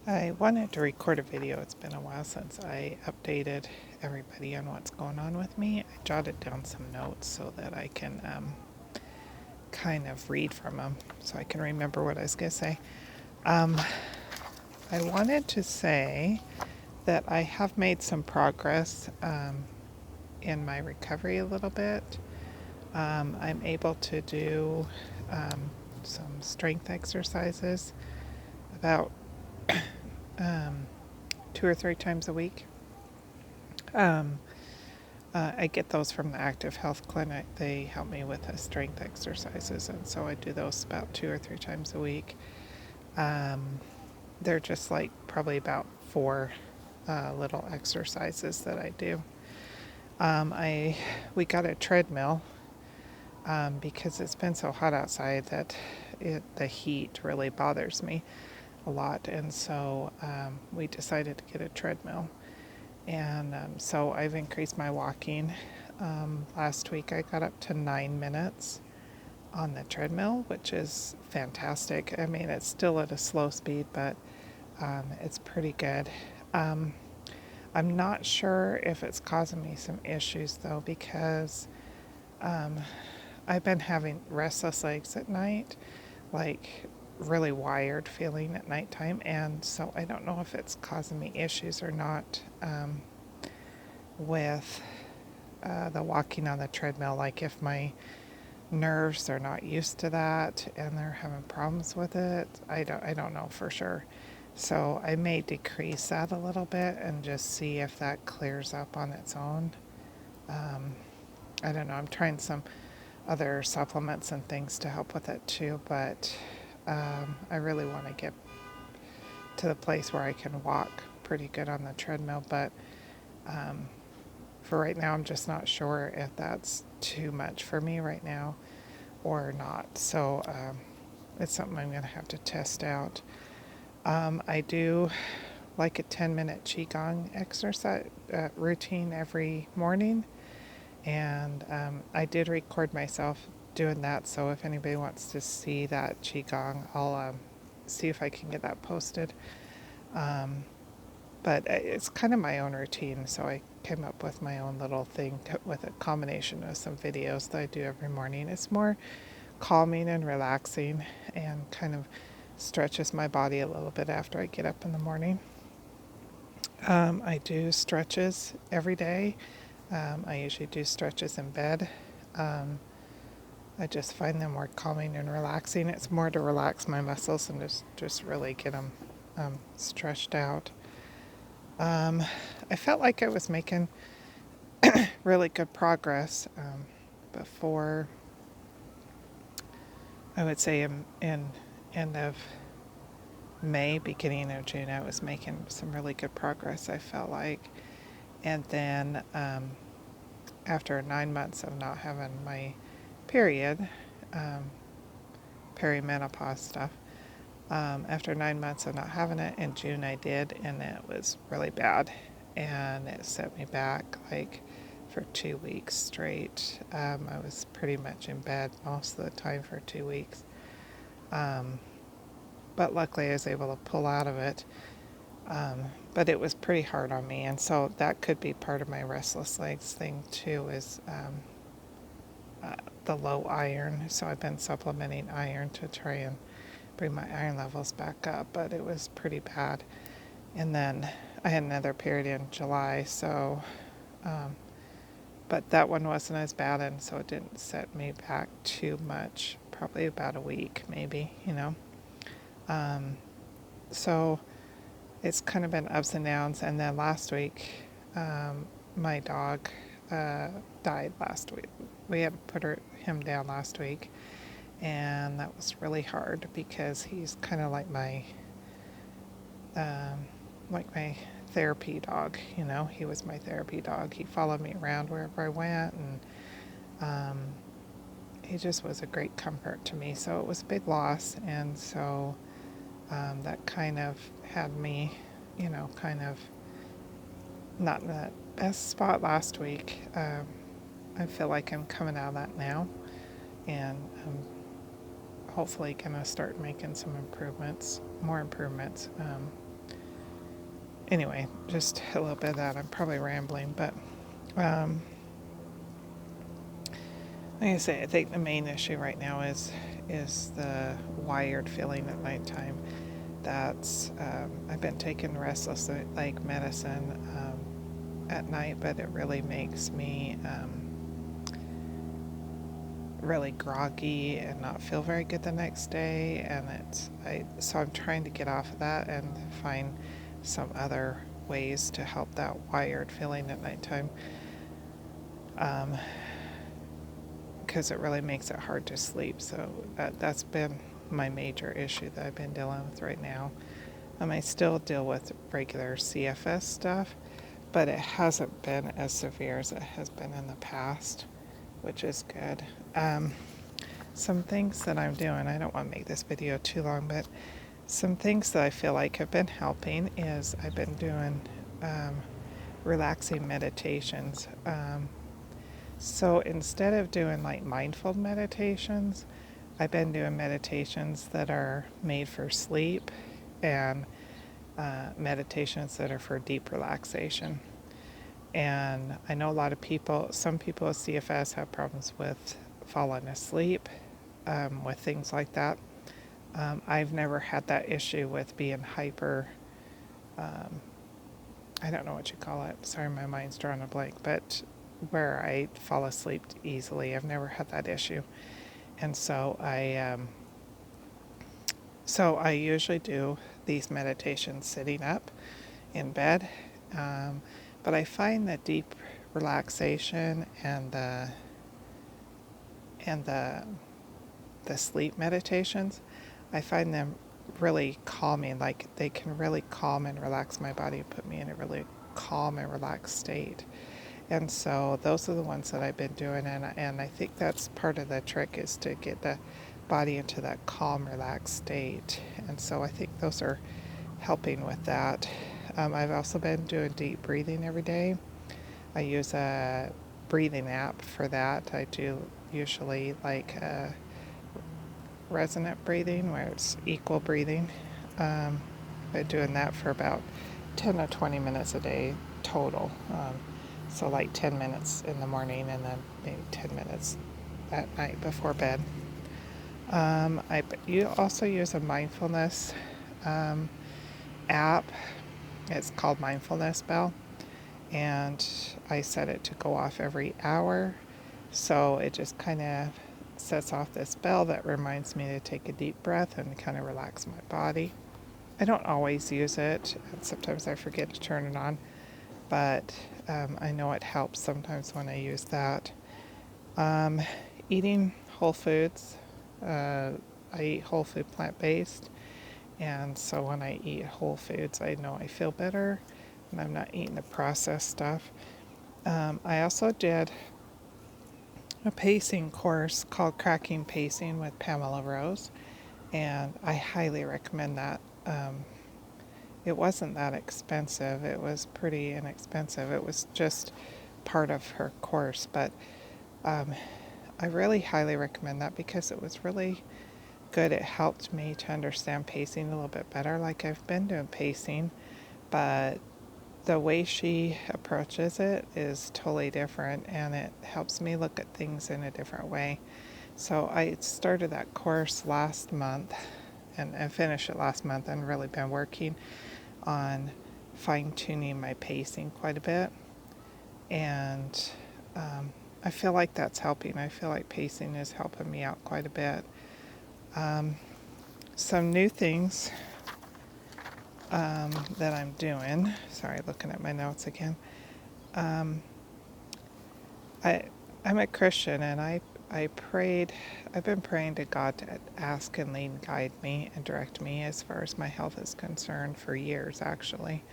I wanted to record a video. It's been a while since I updated everybody on what's going on with me. I jotted down some notes so that I can kind of read from them so I can remember what I was going to say. I wanted to say that I have made some progress in my recovery a little bit. I'm able to do some strength exercises about 2 or 3 times a week. I get those from the Active Health Clinic. They help me with the strength exercises, and so I do those about 2 or 3 times a week. They're just like probably about 4 little exercises that I do. We got a treadmill because it's been so hot outside that the heat really bothers me a lot, and so we decided to get a treadmill. And so I've increased my walking. Last week I got up to 9 minutes on the treadmill, which is fantastic. I mean, it's still at a slow speed, but it's pretty good. I'm not sure if it's causing me some issues though, because I've been having restless legs at night, like really wired feeling at nighttime, and so I don't know if it's causing me issues or not with the walking on the treadmill. Like if my nerves are not used to that and they're having problems with it, I don't know for sure. So I may decrease that a little bit and just see if that clears up on its own. I don't know. I'm trying some other supplements and things to help with it too, but I really want to get to the place where I can walk pretty good on the treadmill, but for right now I'm just not sure if that's too much for me right now or not. So it's something I'm going to have to test out. I do like a 10-minute qigong exercise routine every morning, and I did record myself doing that, so if anybody wants to see that qigong, I'll see if I can get that posted. But it's kind of my own routine, so I came up with my own little thing with a combination of some videos that I do every morning. It's more calming and relaxing and kind of stretches my body a little bit after I get up in the morning. I do stretches every day. I usually do stretches in bed. I just find them more calming and relaxing. It's more to relax my muscles and just really get them stretched out. I felt like I was making really good progress before, I would say in end of May, beginning of June. I was making some really good progress, I felt like. And then after 9 months of not having my period, perimenopause stuff, after 9 months of not having it, in June I did, and it was really bad, and it set me back like for 2 weeks straight. I was pretty much in bed most of the time for 2 weeks, but luckily I was able to pull out of it. But it was pretty hard on me, and so that could be part of my restless legs thing too, is the low iron. So I've been supplementing iron to try and bring my iron levels back up, but it was pretty bad. And then I had another period in July, so but that one wasn't as bad, and so it didn't set me back too much, probably about a week maybe, so it's kind of been ups and downs. And then last week my dog died last week. We had to put him down last week, and that was really hard because he's kind of like my therapy dog. He was my therapy dog. He followed me around wherever I went, and he just was a great comfort to me. So it was a big loss, and so that kind of had me, kind of not in the best spot last week. I feel like I'm coming out of that now, and I'm hopefully going to start making some improvements, more improvements. Anyway, just a little bit of that. I'm probably rambling, but um, like I say, I think the main issue right now is the wired feeling at nighttime. That's I've been taking restless leg medicine at night, but it really makes me really groggy and not feel very good the next day. And so I'm trying to get off of that and find some other ways to help that wired feeling at nighttime. Because it really makes it hard to sleep. So that's been my major issue that I've been dealing with right now. I still deal with regular CFS stuff, but it hasn't been as severe as it has been in the past, which is good. Some things that I'm doing, I don't want to make this video too long, but some things that I feel like have been helping is I've been doing relaxing meditations. So instead of doing like mindful meditations, I've been doing meditations that are made for sleep and meditations that are for deep relaxation. And I know a lot of people, some people with CFS have problems with falling asleep with things like that. I've never had that issue with being hyper, I don't know what you call it. Sorry, my mind's drawing a blank, but where I fall asleep easily. I've never had that issue. And so I usually do these meditations sitting up in bed. But I find that deep relaxation and the sleep meditations, I find them really calming. Like they can really calm and relax my body and put me in a really calm and relaxed state. And so those are the ones that I've been doing, and I think that's part of the trick is to get the body into that calm, relaxed state. And so I think those are helping with that. I've also been doing deep breathing every day. I use a breathing app for that. I do usually like resonant breathing, where it's equal breathing. I've been doing that for about 10 or 20 minutes a day total. So like 10 minutes in the morning and then maybe 10 minutes at night before bed. You also use a mindfulness app. It's called Mindfulness Bell, and I set it to go off every hour. So it just kind of sets off this bell that reminds me to take a deep breath and kind of relax my body. I don't always use it, and sometimes I forget to turn it on, but I know it helps sometimes when I use that. Eating whole foods. I eat whole food plant-based, and so when I eat whole foods, I know I feel better, and I'm not eating the processed stuff. I also did a pacing course called Cracking Pacing with Pamela Rose, and I highly recommend that. It wasn't that expensive. It was pretty inexpensive. It was just part of her course, but I really highly recommend that because it was really good. It helped me to understand pacing a little bit better. Like I've been doing pacing, but the way she approaches it is totally different, and it helps me look at things in a different way. So I started that course last month and finished it last month, and really been working on fine-tuning my pacing quite a bit. And I feel like that's helping. I feel like pacing is helping me out quite a bit. Some new things that I'm doing. Sorry, looking at my notes again. I'm a Christian, and I prayed. I've been praying to God to ask and lead, guide me, and direct me as far as my health is concerned for years, actually.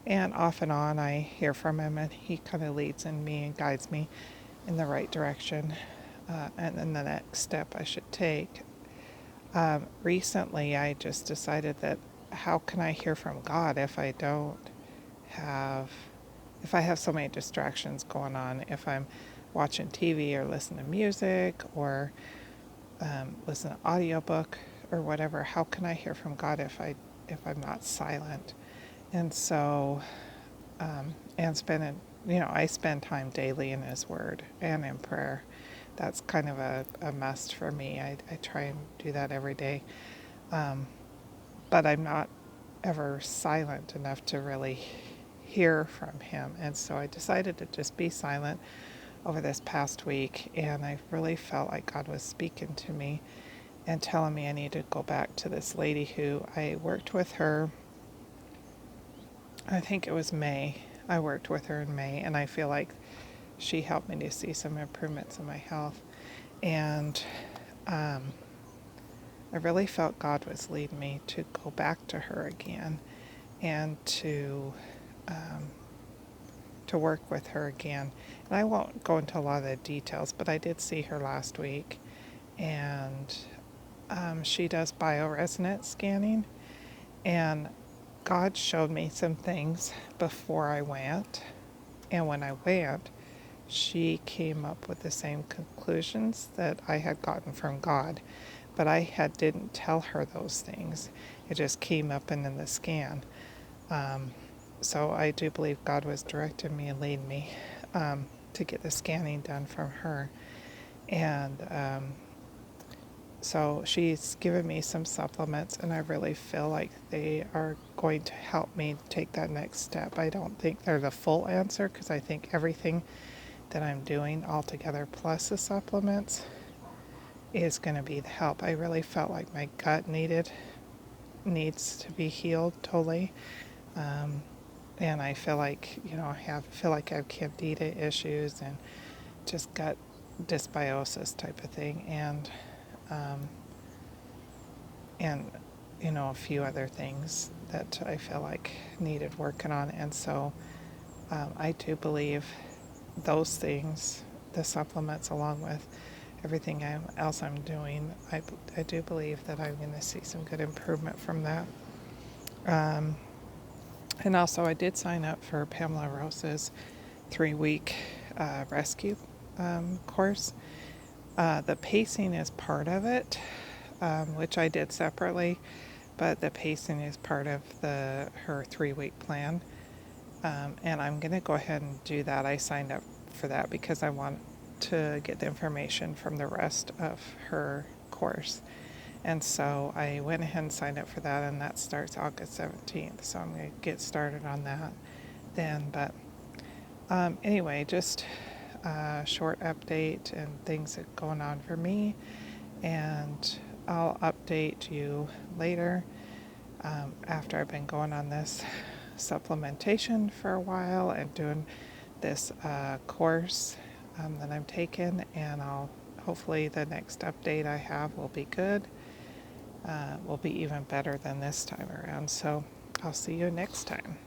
And off and on, I hear from Him, and He kind of leads in me and guides me in the right direction, and then the next step I should take. Recently, I just decided that how can I hear from God if I have so many distractions going on, if I'm watching TV or listening to music or listen to audiobook or whatever. How can I hear from God if I'm not silent? And so, and spending, I spend time daily in His Word and in prayer. That's kind of a must for me. I try and do that every day. But I'm not ever silent enough to really hear from Him. And so I decided to just be silent over this past week. And I really felt like God was speaking to me and telling me I need to go back to this lady who I worked with her. I think it was May. I worked with her in May, and I feel like she helped me to see some improvements in my health. And I really felt God was leading me to go back to her again and to work with her again. And I won't go into a lot of the details, but I did see her last week, and she does bioresonance scanning. And God showed me some things before I went, and when I went, she came up with the same conclusions that I had gotten from God, but didn't tell her those things. It just came up in the scan. So I do believe God was directing me and leading me to get the scanning done from her. And so she's given me some supplements, and I really feel like they are going to help me take that next step. I don't think they're the full answer, because I think everything that I'm doing altogether plus the supplements is going to be the help. I really felt like my gut needs to be healed totally. And I feel like, I have candida issues and just gut dysbiosis type of thing, um, and a few other things that I feel like needed working on. And so I do believe those things, the supplements, along with everything else I'm doing, I do believe that I'm going to see some good improvement from that. And also, I did sign up for Pamela Rose's 3-week rescue course. The pacing is part of it, which I did separately, but the pacing is part of her 3-week plan. And I'm going to go ahead and do that. I signed up for that because I want to get the information from the rest of her course. And so I went ahead and signed up for that, and that starts August 17th. So I'm going to get started on that then. But anyway, just a short update and things that are going on for me. And I'll update you later after I've been going on this supplementation for a while and doing this course that I'm taking. And hopefully the next update I have will be good. Will be even better than this time around. So I'll see you next time.